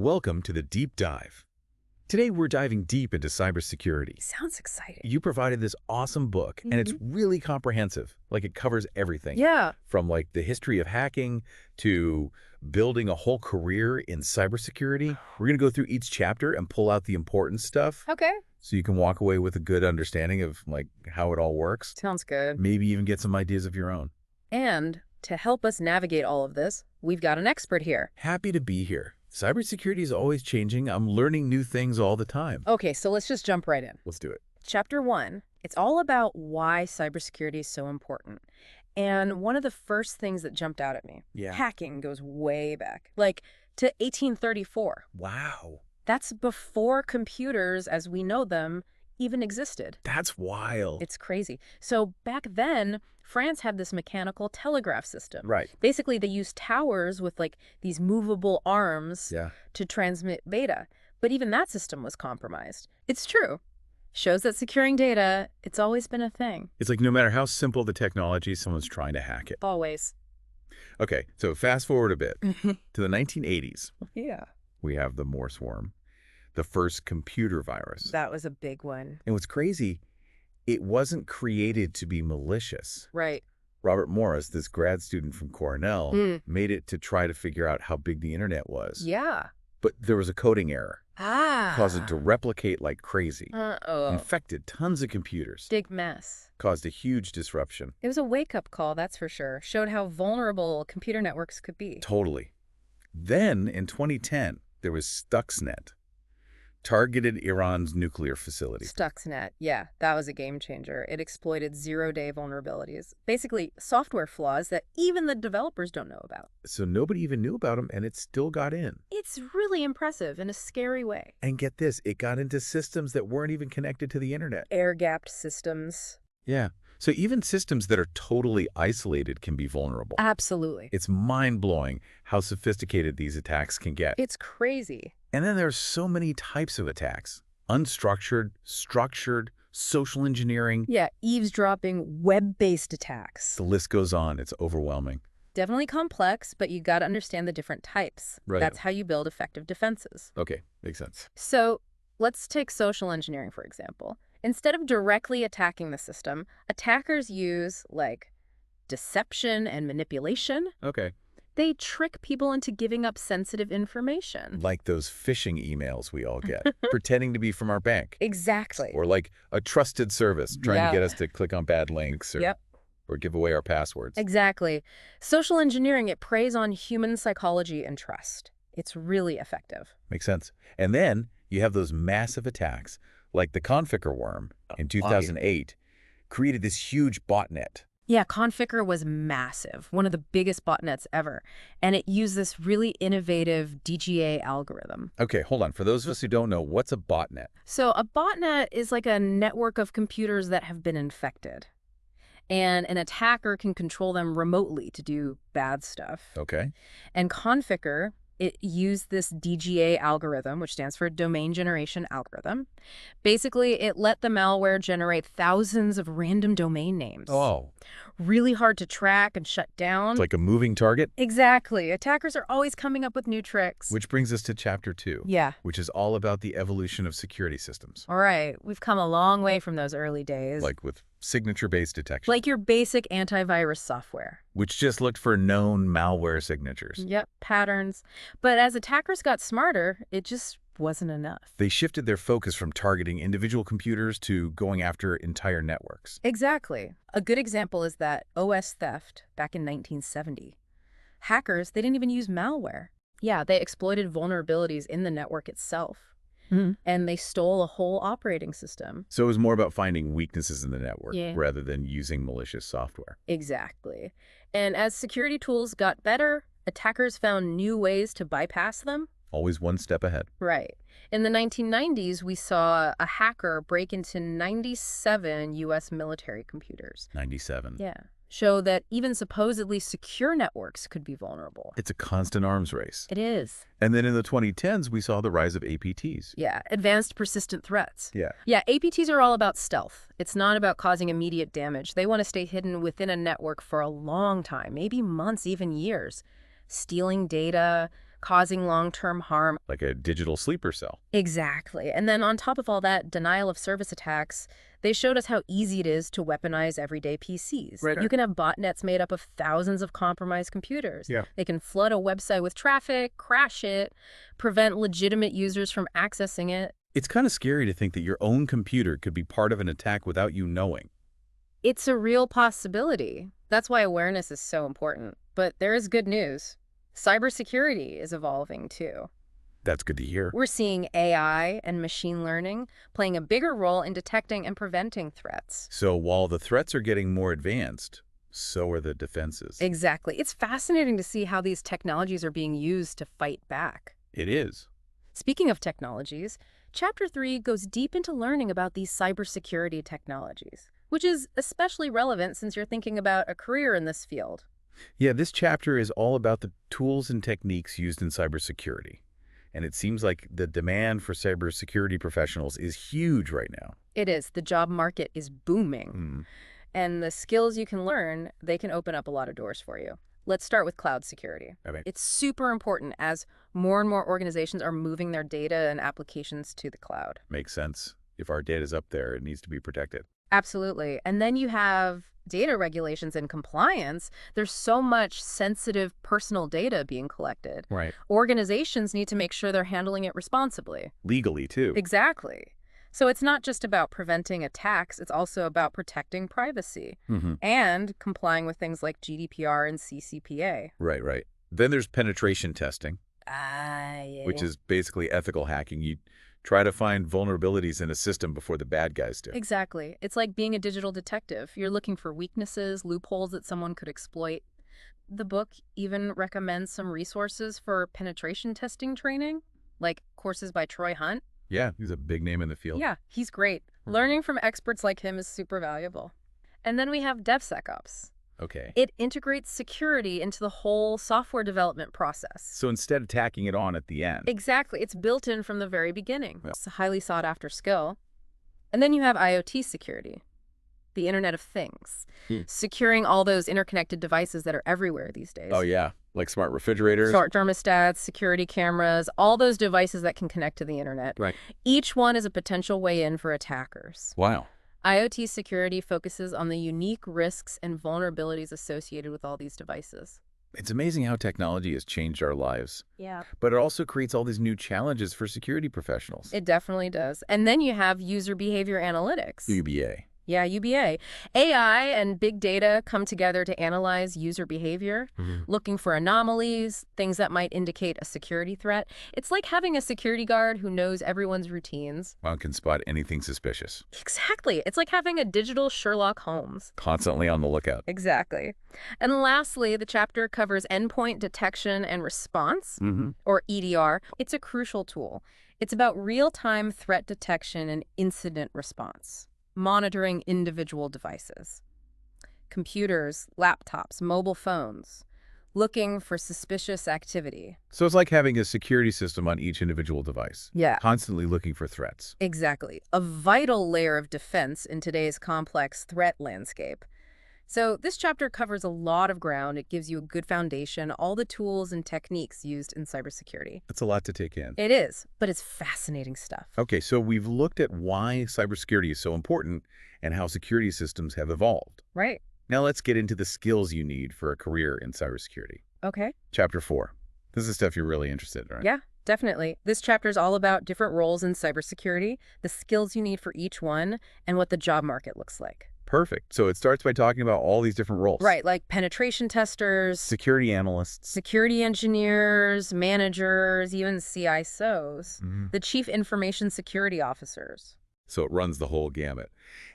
Welcome to the Deep Dive. Today we're diving deep into cybersecurity. Sounds exciting. You provided this awesome book, and it's really comprehensive. Like, it covers everything. Yeah. From like the history of hacking to building a whole career in cybersecurity. We're going to go through each chapter and pull out the important stuff. Okay. So you can walk away with a good understanding of like how it all works. Sounds good. Maybe even get some ideas of your own. And to help us navigate all of this, we've got an expert here. Happy to be here. Cybersecurity is always changing. I'm learning new things all the time. Okay, so let's just jump right in. Let's do it. Chapter 1, it's all about why cybersecurity is so important. And one of the first things that jumped out at me, hacking goes way back, like to 1834. Wow. That's before computers, as we know them, even existed. That's wild. It's crazy. So back then, France had this mechanical telegraph system. Right. Basically, they used towers with like these movable arms to transmit data. But even that system was compromised. It's true. Shows that securing data, it's always been a thing. It's like no matter how simple the technology, someone's trying to hack it. Always. Okay, so fast forward a bit to the 1980s. Yeah. We have the Morse worm, the first computer virus. That was a big one. And what's crazy, it wasn't created to be malicious. Right. Robert Morris, this grad student from Cornell, made it to try to figure out how big the internet was. Yeah. But there was a coding error. Caused it to Ah. replicate like crazy. Uh-oh. Infected tons of computers. Big mess. Caused a huge disruption. It was a wake-up call, that's for sure. Showed how vulnerable computer networks could be. Totally. Then, in 2010, there was Stuxnet. Targeted Iran's nuclear facility. Stuxnet, yeah, that was a game changer. It exploited zero-day vulnerabilities. Basically, software flaws that even the developers don't know about. So nobody even knew about them, and it still got in. It's really impressive in a scary way. And get this, it got into systems that weren't even connected to the internet. Air-gapped systems. Yeah. So even systems that are totally isolated can be vulnerable. Absolutely. It's mind-blowing how sophisticated these attacks can get. It's crazy. And then there's so many types of attacks. Unstructured, structured, social engineering. Yeah, eavesdropping, web-based attacks. The list goes on. It's overwhelming. Definitely complex, but you got to understand the different types. Right. That's how you build effective defenses. Okay, makes sense. So let's take social engineering, for example. Instead of directly attacking the system, attackers use, like, deception and manipulation. Okay. They trick people into giving up sensitive information. Like those phishing emails we all get, pretending to be from our bank. Exactly. Or like a trusted service trying to get us to click on bad links or give away our passwords. Exactly. Social engineering, it preys on human psychology and trust. It's really effective. Makes sense. And then you have those massive attacks, like the Conficker worm in 2008, created this huge botnet. Yeah, Conficker was massive, one of the biggest botnets ever, and it used this really innovative DGA algorithm. Okay, hold on. For those of us who don't know, what's a botnet? So a botnet is like a network of computers that have been infected, and an attacker can control them remotely to do bad stuff. Okay. And Conficker, it used this DGA algorithm, which stands for Domain Generation Algorithm. Basically, it let the malware generate thousands of random domain names. Oh. Really hard to track and shut down. It's like a moving target? Exactly. Attackers are always coming up with new tricks. Which brings us to Chapter 2. Yeah. Which is all about the evolution of security systems. All right. We've come a long way from those early days. Like with signature-based detection. Like your basic antivirus software. Which just looked for known malware signatures. Yep, patterns. But as attackers got smarter, it just wasn't enough. They shifted their focus from targeting individual computers to going after entire networks. Exactly. A good example is that OS theft back in 1970. Hackers, they didn't even use malware. Yeah, they exploited vulnerabilities in the network itself. And they stole a whole operating system. So it was more about finding weaknesses in the network Yeah. rather than using malicious software. Exactly. And as security tools got better, attackers found new ways to bypass them. Always one step ahead. Right. In the 1990s, we saw a hacker break into 97 U.S. military computers. 97. Yeah. Show that even supposedly secure networks could be vulnerable. It's a constant arms race. It is. And then in the 2010s, we saw the rise of APTs. Yeah, advanced persistent threats. Yeah. Yeah, APTs are all about stealth. It's not about causing immediate damage. They want to stay hidden within a network for a long time, maybe months, even years. Stealing data, causing long-term harm. Like a digital sleeper cell. Exactly. And then on top of all that, denial of service attacks, they showed us how easy it is to weaponize everyday PCs. Right. You can have botnets made up of thousands of compromised computers. Yeah. They can flood a website with traffic, crash it, prevent legitimate users from accessing it. It's kind of scary to think that your own computer could be part of an attack without you knowing. It's a real possibility. That's why awareness is so important. But there is good news. Cybersecurity is evolving too. That's good to hear. We're seeing AI and machine learning playing a bigger role in detecting and preventing threats. So while the threats are getting more advanced, so are the defenses. Exactly. It's fascinating to see how these technologies are being used to fight back. It is. Speaking of technologies, Chapter 3 goes deep into learning about these cybersecurity technologies, which is especially relevant since you're thinking about a career in this field. Yeah, this chapter is all about the tools and techniques used in cybersecurity. And it seems like the demand for cybersecurity professionals is huge right now. It is. The job market is booming. And the skills you can learn, they can open up a lot of doors for you. Let's start with cloud security. Okay. It's super important as more and more organizations are moving their data and applications to the cloud. Makes sense. If our data's up there, it needs to be protected. Absolutely. And then you have data regulations and compliance. There's so much sensitive personal data being collected. Right. Organizations need to make sure they're handling it responsibly. Legally, too. Exactly. So it's not just about preventing attacks, it's also about protecting privacy and complying with things like GDPR and CCPA. Right. Then there's penetration testing, Yeah. which is basically ethical hacking. You try to find vulnerabilities in a system before the bad guys do. Exactly. It's like being a digital detective. You're looking for weaknesses, loopholes that someone could exploit. The book even recommends some resources for penetration testing training, like courses by Troy Hunt. Yeah, he's a big name in the field. Yeah, he's great. Learning from experts like him is super valuable. And then we have DevSecOps. Okay. It integrates security into the whole software development process. So instead of tacking it on at the end. Exactly. It's built in from the very beginning. Yeah. It's a highly sought after skill. And then you have IoT security, the Internet of Things, securing all those interconnected devices that are everywhere these days. Oh, yeah. Like smart refrigerators. Smart thermostats, security cameras, all those devices that can connect to the internet. Right. Each one is a potential way in for attackers. Wow. IoT security focuses on the unique risks and vulnerabilities associated with all these devices. It's amazing how technology has changed our lives. Yeah. But it also creates all these new challenges for security professionals. It definitely does. And then you have user behavior analytics. UBA. Yeah, UBA. AI and big data come together to analyze user behavior, looking for anomalies, things that might indicate a security threat. It's like having a security guard who knows everyone's routines. One can spot anything suspicious. Exactly. It's like having a digital Sherlock Holmes. Constantly on the lookout. Exactly. And lastly, the chapter covers endpoint detection and response, or EDR. It's a crucial tool. It's about real-time threat detection and incident response, monitoring individual devices, computers, laptops, mobile phones, looking for suspicious activity. So it's like having a security system on each individual device. Yeah. Constantly looking for threats. Exactly. A vital layer of defense in today's complex threat landscape. So this chapter covers a lot of ground. It gives you a good foundation, all the tools and techniques used in cybersecurity. That's a lot to take in. It is, but it's fascinating stuff. Okay, so we've looked at why cybersecurity is so important and how security systems have evolved. Right. Now let's get into the skills you need for a career in cybersecurity. Okay. Chapter 4. This is stuff you're really interested in, right? Yeah, definitely. This chapter is all about different roles in cybersecurity, the skills you need for each one, and what the job market looks like. Perfect. So it starts by talking about all these different roles. Right, like penetration testers, Security analysts. security engineers, managers, even CISOs, the chief information security officers. So it runs the whole gamut.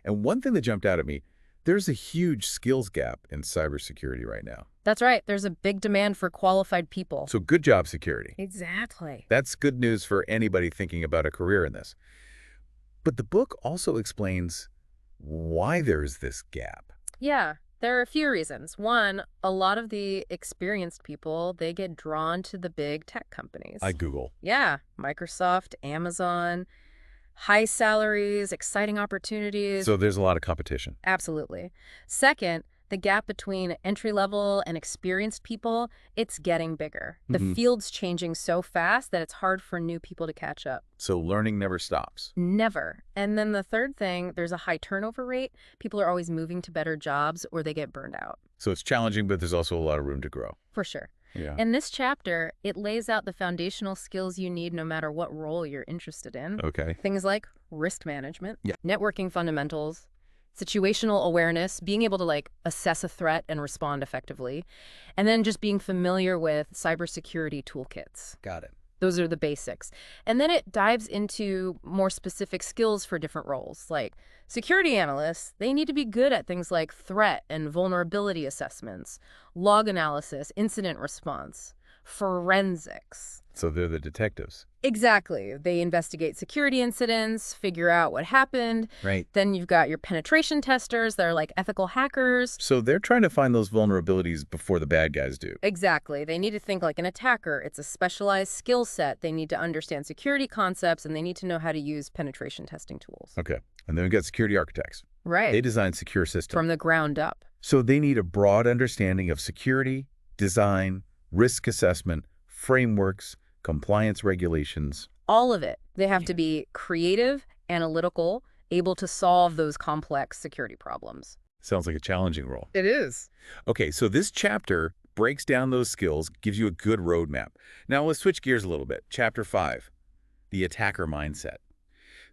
And one thing that jumped out at me, there's a huge skills gap in cybersecurity right now. That's right. There's a big demand for qualified people. So good job, security. Exactly. That's good news for anybody thinking about a career in this. But the book also explains why there's this gap. Yeah, there are a few reasons. One, a lot of the experienced people, they get drawn to the big tech companies. I Google. Yeah, Microsoft, Amazon, high salaries, exciting opportunities. So there's a lot of competition. Absolutely. Second, The gap between entry-level and experienced people, it's getting bigger. The Hmm. field's changing so fast that it's hard for new people to catch up. So learning never stops. Never. And then the third thing, there's a high turnover rate. People are always moving to better jobs or they get burned out. So it's challenging, but there's also a lot of room to grow. For sure. Yeah. In this chapter, it lays out the foundational skills you need no matter what role you're interested in. Okay. Things like risk management, Yeah. networking fundamentals, situational awareness, being able to assess a threat and respond effectively, and then just being familiar with cybersecurity toolkits. Got it. Those are the basics. And then it dives into more specific skills for different roles. Like security analysts, they need to be good at things like threat and vulnerability assessments, log analysis, incident response, forensics. So they're the detectives. Exactly. They investigate security incidents, figure out what happened. Right. Then you've got your penetration testers that are like ethical hackers. So they're trying to find those vulnerabilities before the bad guys do. Exactly. They need to think like an attacker. It's a specialized skill set. They need to understand security concepts, and they need to know how to use penetration testing tools. Okay. And then we've got security architects. Right. They design secure systems. From the ground up. So they need a broad understanding of security, design, risk assessment, frameworks, compliance regulations. All of it. They have to be creative, analytical, able to solve those complex security problems. Sounds like a challenging role. It is. Okay, so this chapter breaks down those skills, gives you a good roadmap. Now let's switch gears a little bit. Chapter 5, the attacker mindset.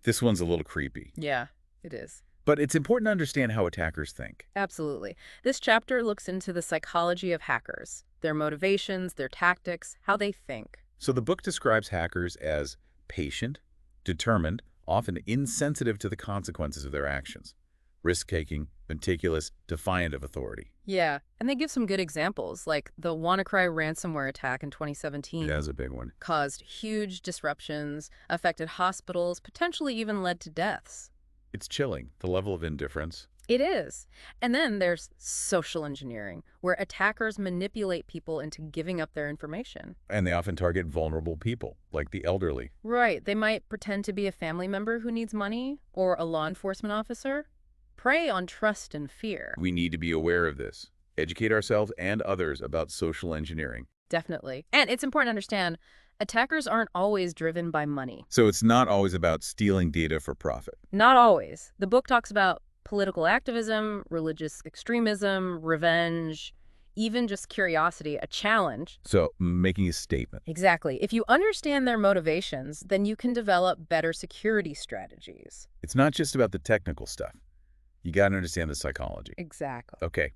This one's a little creepy, Yeah, it is. but it's important to understand how attackers think. Absolutely. This chapter looks into the psychology of hackers, their motivations, their tactics, how they think. So the book describes hackers as patient, determined, often insensitive to the consequences of their actions, risk-taking, meticulous, defiant of authority. Yeah, and they give some good examples, like the WannaCry ransomware attack in 2017. That's a big one. Caused huge disruptions, affected hospitals, potentially even led to deaths. It's chilling, the level of indifference. It is. And then there's social engineering, where attackers manipulate people into giving up their information. And they often target vulnerable people, like the elderly. Right. They might pretend to be a family member who needs money or a law enforcement officer. Prey on trust and fear. We need to be aware of this. Educate ourselves and others about social engineering. Definitely. And it's important to understand, attackers aren't always driven by money. So it's not always about stealing data for profit. Not always. The book talks about political activism, religious extremism, revenge, even just curiosity, a challenge. So making a statement. Exactly. If you understand their motivations, then you can develop better security strategies. It's not just about the technical stuff. You got to understand the psychology. Exactly. Okay.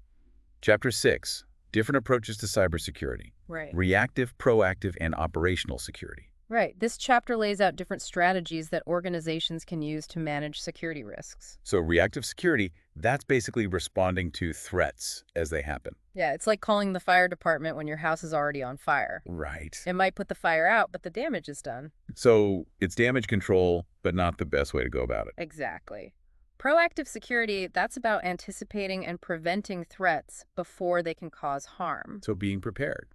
Chapter 6, different approaches to cybersecurity. Right. Reactive, proactive, and operational security. Right. This chapter lays out different strategies that organizations can use to manage security risks. So reactive security, that's basically responding to threats as they happen. Yeah, it's like calling the fire department when your house is already on fire. Right. It might put the fire out, but the damage is done. So it's damage control, but not the best way to go about it. Exactly. Proactive security, that's about anticipating and preventing threats before they can cause harm. So being prepared.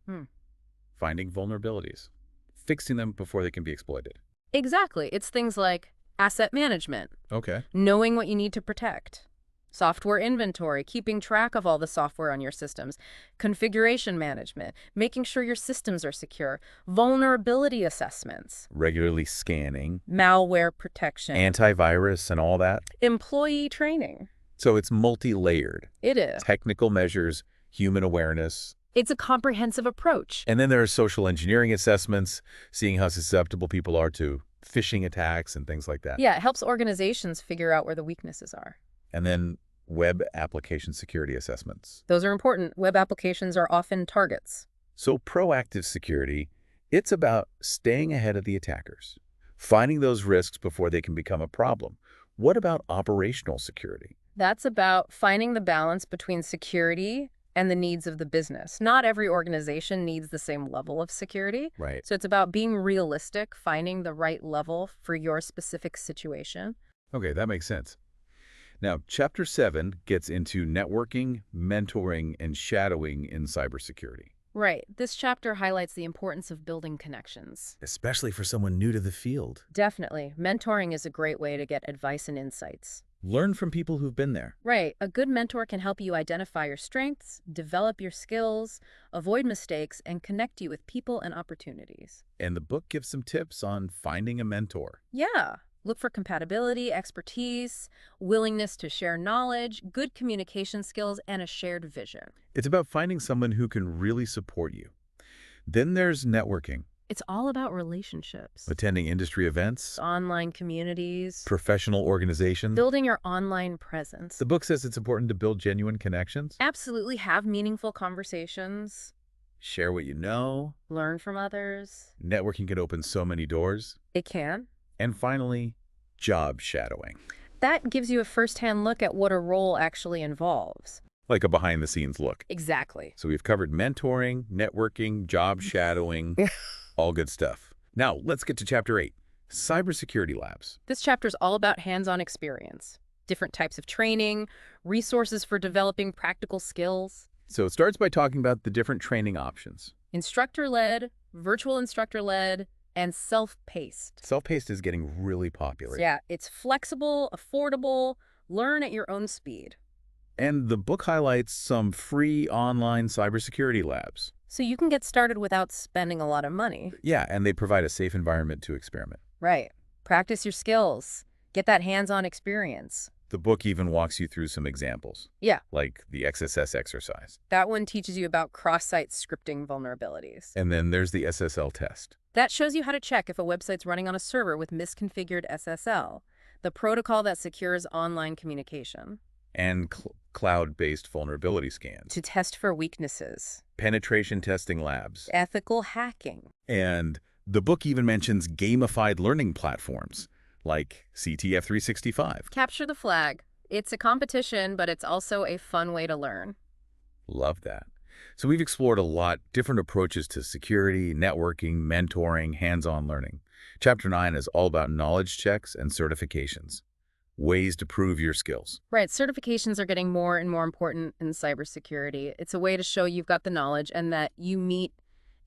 Finding vulnerabilities. Fixing them before they can be exploited. Exactly. It's things like asset management, Okay. knowing what you need to protect, software inventory, keeping track of all the software on your systems, configuration management, making sure your systems are secure, vulnerability assessments, Regularly scanning, malware protection, antivirus and all that. employee training. So it's multi-layered. It is. Technical measures, human awareness. It's a comprehensive approach. And then there are social engineering assessments, seeing how susceptible people are to phishing attacks and things like that. Yeah, it helps organizations figure out where the weaknesses are. And then web application security assessments. Those are important. Web applications are often targets. So proactive security, it's about staying ahead of the attackers, finding those risks before they can become a problem. What about operational security? That's about finding the balance between security and the needs of the business. Not every organization needs the same level of security. Right. So it's about being realistic, finding the right level for your specific situation. Okay, that makes sense. Now, Chapter 7 gets into networking, mentoring, and shadowing in cybersecurity. Right. This chapter highlights the importance of building connections. Especially for someone new to the field. Definitely. Mentoring is a great way to get advice and insights. Learn from people who've been there. Right. A good mentor can help you identify your strengths, develop your skills, avoid mistakes, and connect you with people and opportunities. And the book gives some tips on finding a mentor. Yeah. Look for compatibility, expertise, willingness to share knowledge, good communication skills, and a shared vision. It's about finding someone who can really support you. Then there's networking, It's all about relationships, attending industry events, online communities, professional organizations. building your online presence. The book says it's important to build genuine connections, Absolutely have meaningful conversations, share what you know. learn from others. Networking can open so many doors. It can. And finally, job shadowing, That gives you a first-hand look at what a role actually involves. like a behind-the-scenes look. Exactly. So we've covered mentoring, networking, job shadowing, all good stuff. Now, let's get to Chapter 8, Cybersecurity Labs. This chapter is all about hands-on experience, different types of training, resources for developing practical skills, So it starts by talking about the different training options. instructor-led, virtual instructor-led, and self-paced. Self-paced is getting really popular. Yeah, it's flexible, affordable, learn at your own speed. And the book highlights some free online cybersecurity labs. So you can get started without spending a lot of money. Yeah, and they provide a safe environment to experiment. Right. Practice your skills. Get that hands-on experience. The book even walks you through some examples, Yeah, like the XSS exercise. that one teaches you about cross-site scripting vulnerabilities. And then there's the SSL test. That shows you how to check if a website's running on a server with misconfigured SSL, the protocol that secures online communication. And cloud-based vulnerability scans. To test for weaknesses. Penetration testing labs. Ethical hacking. And the book even mentions gamified learning platforms, like CTF 365. Capture the flag. It's a competition, but it's also a fun way to learn. Love that. So we've explored a lot, different approaches to security, networking, mentoring, hands-on learning. Chapter 9 is all about knowledge checks and certifications, ways to prove your skills. Right, certifications are getting more and more important in cybersecurity. It's a way to show you've got the knowledge and that you meet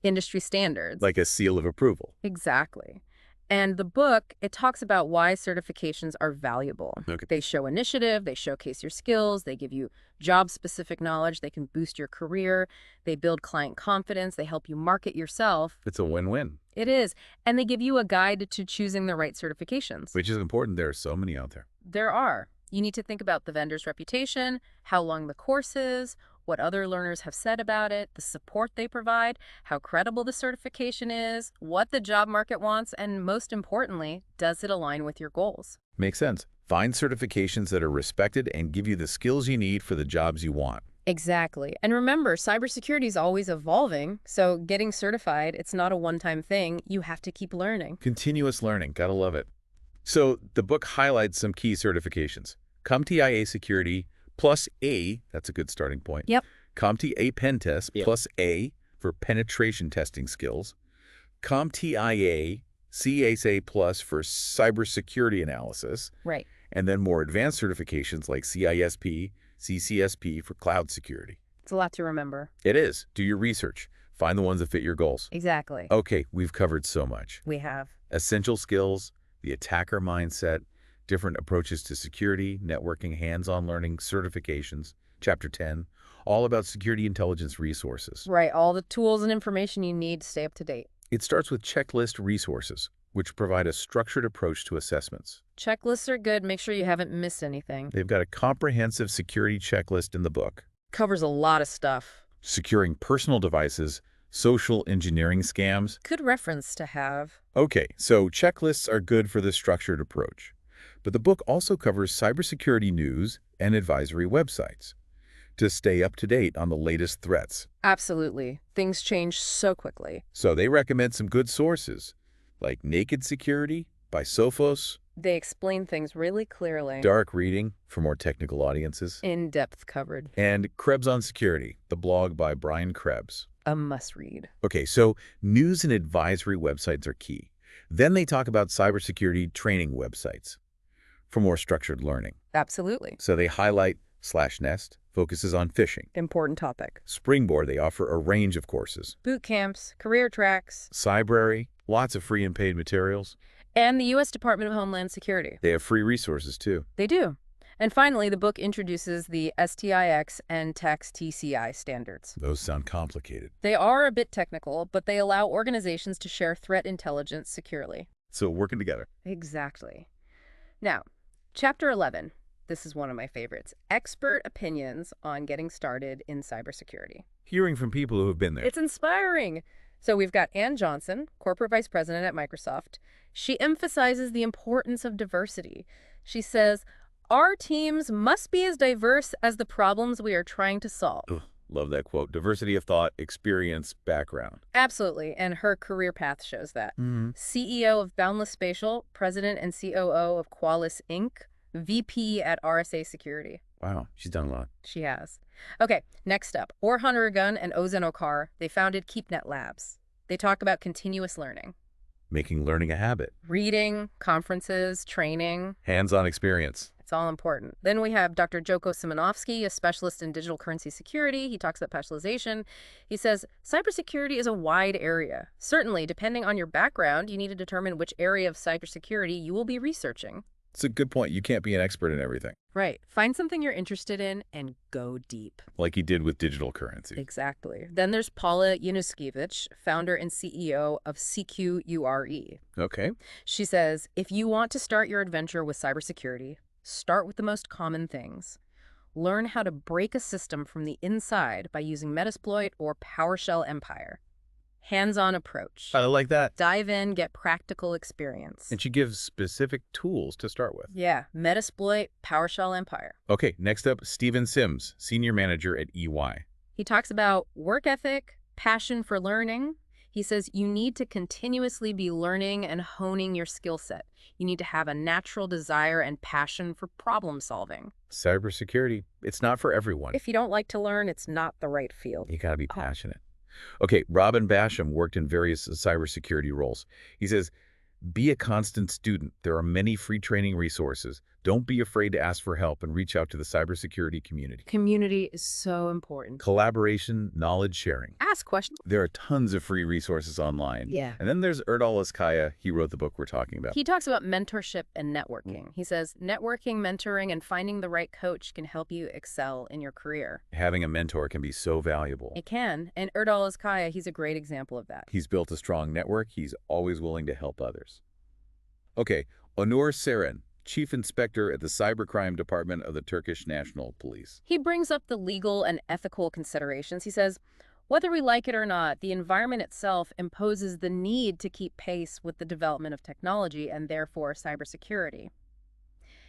industry standards. Like a seal of approval. Exactly. And the book, it talks about why certifications are valuable. Okay. They show initiative, they showcase your skills, they give you job-specific knowledge, they can boost your career, they build client confidence, they help you market yourself. It's a win-win. It is. And they give you a guide to choosing the right certifications. Which is important. There are so many out there. There are. You need to think about the vendor's reputation, how long the course is, what other learners have said about it, the support they provide, how credible the certification is, what the job market wants, and most importantly, does it align with your goals? Makes sense. Find certifications that are respected and give you the skills you need for the jobs you want. Exactly. And remember, cybersecurity is always evolving, so getting certified, it's not a one-time thing. You have to keep learning. Continuous learning. Gotta love it. So the book highlights some key certifications. CompTIA Security plus A, that's a good starting point. Yep. CompTIA Pen Test Yep. plus A for penetration testing skills. CompTIA CSA plus for cybersecurity analysis. Right. And then more advanced certifications like CISP, CCSP for cloud security. It's a lot to remember. It is. Do your research. Find the ones that fit your goals. Exactly. Okay, we've covered so much. We have. Essential skills, the attacker mindset, different approaches to security, networking, hands-on learning, certifications, Chapter 10, all about security intelligence resources. Right. All the tools and information you need to stay up to date. It starts with checklist resources, which provide a structured approach to assessments. Checklists are good. Make sure you haven't missed anything. They've got a comprehensive security checklist in the book. Covers a lot of stuff. Securing personal devices, social engineering scams. Good reference to have. Okay, so checklists are good for the structured approach. But the book also covers cybersecurity news and advisory websites to stay up to date on the latest threats. Absolutely. Things change so quickly. So they recommend some good sources, like Naked Security by Sophos, They explain things really clearly. Dark Reading for more technical audiences, In-depth covered. and Krebs on Security, the blog by Brian Krebs. A must-read. Okay, so news and advisory websites are key. Then they talk about cybersecurity training websites for more structured learning. Absolutely. So they highlight /Nest, focuses on phishing. Important topic. Springboard, they offer a range of courses. Boot camps, career tracks, Cybrary, lots of free and paid materials. and the U.S. Department of Homeland Security. They have free resources too. They do. And finally, the book introduces the STIX and TEX TCI standards. Those sound complicated. They are a bit technical, but they allow organizations to share threat intelligence securely. So working together. Exactly. Now, Chapter 11. This is one of my favorites. Expert opinions on getting started in cybersecurity. Hearing from people who have been there. It's inspiring. So we've got Ann Johnson, Corporate Vice President at Microsoft. She emphasizes the importance of diversity. She says, our teams must be as diverse as the problems we are trying to solve. Ugh, love that quote. Diversity of thought, experience, background. Absolutely, and her career path shows that. Mm-hmm. CEO of Boundless Spatial, President and COO of Qualys Inc., VP at RSA Security. Wow, she's done a lot. She has. Okay, next up, Orhan Ergun and Ozan Okar, they founded KeepNet Labs. They talk about continuous learning. Making learning a habit. Reading, conferences, training. Hands-on experience. It's all important. Then we have Dr. Joko Simonovsky, a specialist in digital currency security. He talks about specialization. He says, cybersecurity is a wide area. Certainly, depending on your background, you need to determine which area of cybersecurity you will be researching. It's a good point. You can't be an expert in everything. Right. Find something you're interested in and go deep. Like he did with digital currency. Exactly. Then there's Paula Yanuskiewicz, founder and CEO of CQURE. Okay. She says, if you want to start your adventure with cybersecurity, start with the most common things. Learn how to break a system from the inside by using Metasploit or PowerShell Empire. Hands-on approach. I like that. Dive in, get practical experience. And she gives specific tools to start with. Yeah, Metasploit, PowerShell Empire. Okay, next up, Stephen Sims, Senior Manager at EY. He talks about work ethic, passion for learning. He says you need to continuously be learning and honing your skill set. You need to have a natural desire and passion for problem solving. Cybersecurity, it's not for everyone. If you don't like to learn, it's not the right field. You gotta be passionate. Okay, Robin Basham worked in various cybersecurity roles. He says, be a constant student. There are many free training resources. Don't be afraid to ask for help and reach out to the cybersecurity community. Community is so important. Collaboration, knowledge sharing. Ask questions. There are tons of free resources online. Yeah. And then there's Erdal Ozkaya. He wrote the book we're talking about. He talks about mentorship and networking. He says networking, mentoring, and finding the right coach can help you excel in your career. Having a mentor can be so valuable. It can. And Erdal Ozkaya, he's a great example of that. He's built a strong network. He's always willing to help others. Okay, Onur Seren, Chief Inspector at the Cybercrime Department of the Turkish National Police. He brings up the legal and ethical considerations. He says, whether we like it or not, the environment itself imposes the need to keep pace with the development of technology and therefore cybersecurity.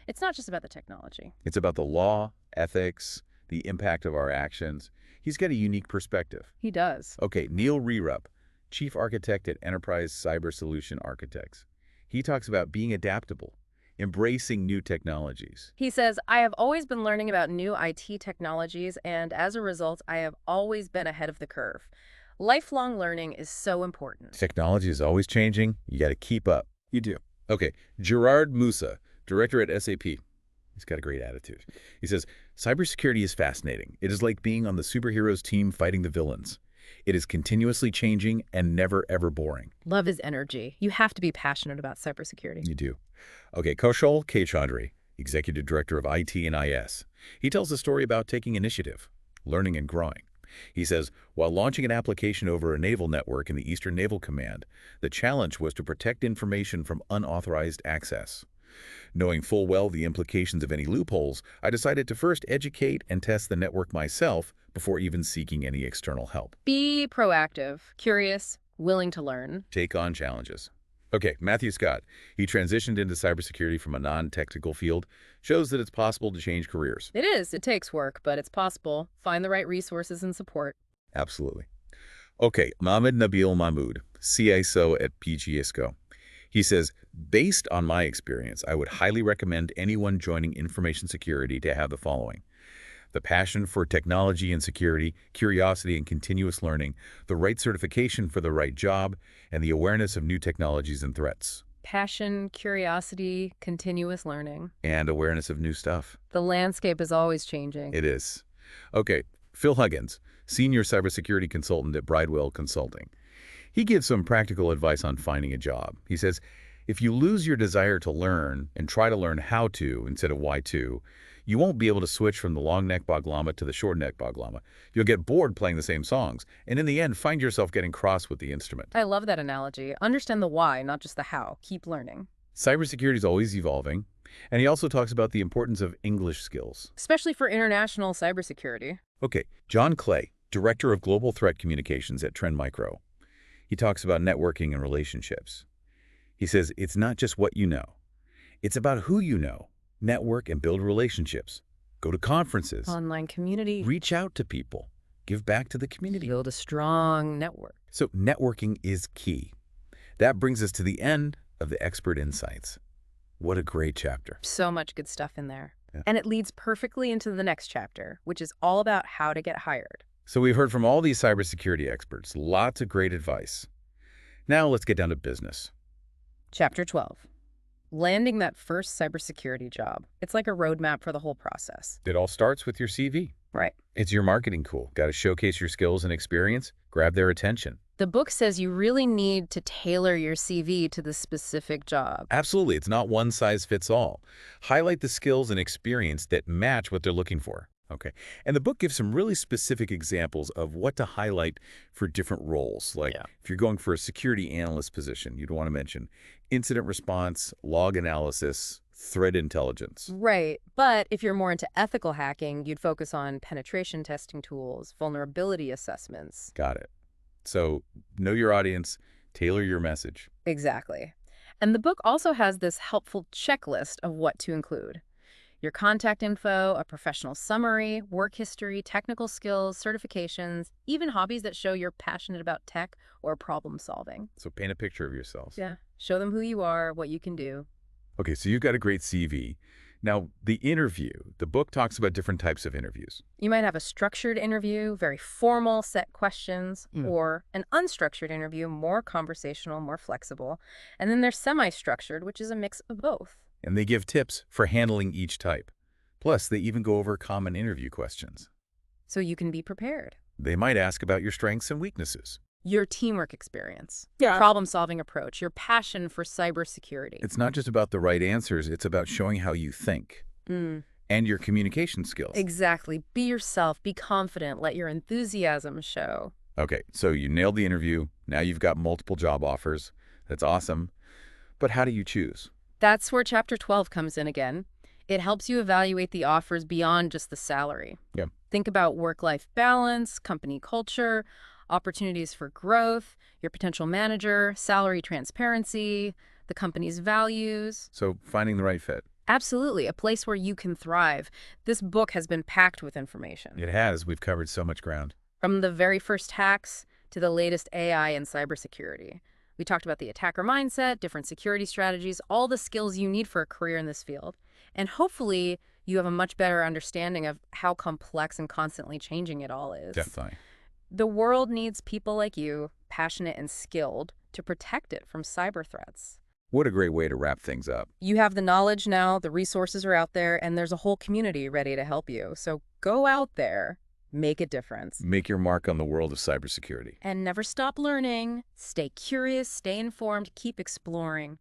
It's not just about the technology. It's about the law, ethics, the impact of our actions. He's got a unique perspective. He does. Okay, Neil Rerup, Chief Architect at Enterprise Cyber Solution Architects. He talks about being adaptable, embracing new technologies. He says, I have always been learning about new IT technologies, and as a result, I have always been ahead of the curve. Lifelong learning is so important. Technology is always changing. You got to keep up. You do. Okay, Gerard Musa, Director at SAP. He's got a great attitude. He says, cybersecurity is fascinating. It is like being on the superheroes team fighting the villains. It is continuously changing and never, ever boring. Love his energy. You have to be passionate about cybersecurity. You do. Okay, Kaushal K. Chaudhry, Executive Director of IT and IS. He tells a story about taking initiative, learning and growing. He says, while launching an application over a naval network in the Eastern Naval Command, the challenge was to protect information from unauthorized access. Knowing full well the implications of any loopholes, I decided to first educate and test the network myself before even seeking any external help. Be proactive, curious, willing to learn. Take on challenges. Okay, Matthew Scott. He transitioned into cybersecurity from a non-technical field, shows that it's possible to change careers. It is. It takes work, but it's possible. Find the right resources and support. Absolutely. Okay, Mohamed Nabil Mahmoud, CISO at PGISCO. He says, based on my experience, I would highly recommend anyone joining information security to have the following: the passion for technology and security, curiosity and continuous learning, the right certification for the right job, and the awareness of new technologies and threats. Passion, curiosity, continuous learning. And awareness of new stuff. The landscape is always changing. It is. Okay, Phil Huggins, Senior Cybersecurity Consultant at Bridewell Consulting. He gives some practical advice on finding a job. He says, if you lose your desire to learn and try to learn how to instead of why to, You won't be able to switch from the long neck baglama to the short neck baglama. You'll get bored playing the same songs, and in the end find yourself getting cross with the instrument. I love that analogy. Understand the why, not just the how. Keep learning. Cybersecurity is always evolving, and he also talks about the importance of English skills. Especially for international cybersecurity. Okay, John Clay, Director of Global Threat Communications at Trend Micro. He talks about networking and relationships. He says it's not just what you know. It's about who you know. Network and build relationships. Go to conferences. Online community. Reach out to people. Give back to the community. Build a strong network. So networking is key. That brings us to the end of the expert insights. What a great chapter. So much good stuff in there. Yeah. And it leads perfectly into the next chapter, which is all about how to get hired. So we've heard from all these cybersecurity experts. Lots of great advice. Now let's get down to business. Chapter 12. Landing that first cybersecurity job. It's like a roadmap for the whole process. It all starts with your CV. Right. It's your marketing tool. Got to showcase your skills and experience, grab their attention. The book says you really need to tailor your CV to the specific job. Absolutely. It's not one size fits all. Highlight the skills and experience that match what they're looking for. Okay. And the book gives some really specific examples of what to highlight for different roles. Like if you're going for a security analyst position, you'd want to mention incident response, log analysis, threat intelligence. Right. But if you're more into ethical hacking, you'd focus on penetration testing tools, vulnerability assessments. Got it. So know your audience, tailor your message. Exactly. And the book also has this helpful checklist of what to include. Your contact info, a professional summary, work history, technical skills, certifications, even hobbies that show you're passionate about tech or problem solving. So paint a picture of yourselves. Yeah. Show them who you are, what you can do. Okay, so you've got a great CV. Now, the interview, the book talks about different types of interviews. You might have a structured interview, very formal set questions, or an unstructured interview, more conversational, more flexible. And then there's semi-structured, which is a mix of both. And they give tips for handling each type. Plus, they even go over common interview questions. So you can be prepared. They might ask about your strengths and weaknesses. Your teamwork experience, problem-solving approach, your passion for cybersecurity. It's not just about the right answers, it's about showing how you think. And your communication skills. Exactly. Be yourself, be confident, let your enthusiasm show. Okay, so you nailed the interview. Now you've got multiple job offers. That's awesome. But how do you choose? That's where Chapter 12 comes in again. It helps you evaluate the offers beyond just the salary. Yeah. Think about work-life balance, company culture, opportunities for growth, your potential manager, salary transparency, the company's values. So finding the right fit. Absolutely, a place where you can thrive. This book has been packed with information. It has. We've covered so much ground. From the very first hacks to the latest AI and cybersecurity. We talked about the attacker mindset, different security strategies, all the skills you need for a career in this field. And hopefully you have a much better understanding of how complex and constantly changing it all is. Definitely. The world needs people like you, passionate and skilled, to protect it from cyber threats. What a great way to wrap things up. You have the knowledge now, the resources are out there, and there's a whole community ready to help you. So go out there, make a difference. Make your mark on the world of cybersecurity. And never stop learning. Stay curious, stay informed, keep exploring.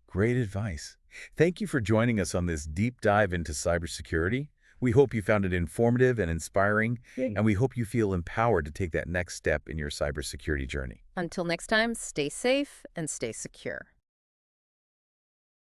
Great advice. Thank you for joining us on this deep dive into cybersecurity. We hope you found it informative and inspiring, and we hope you feel empowered to take that next step in your cybersecurity journey. Until next time, stay safe and stay secure.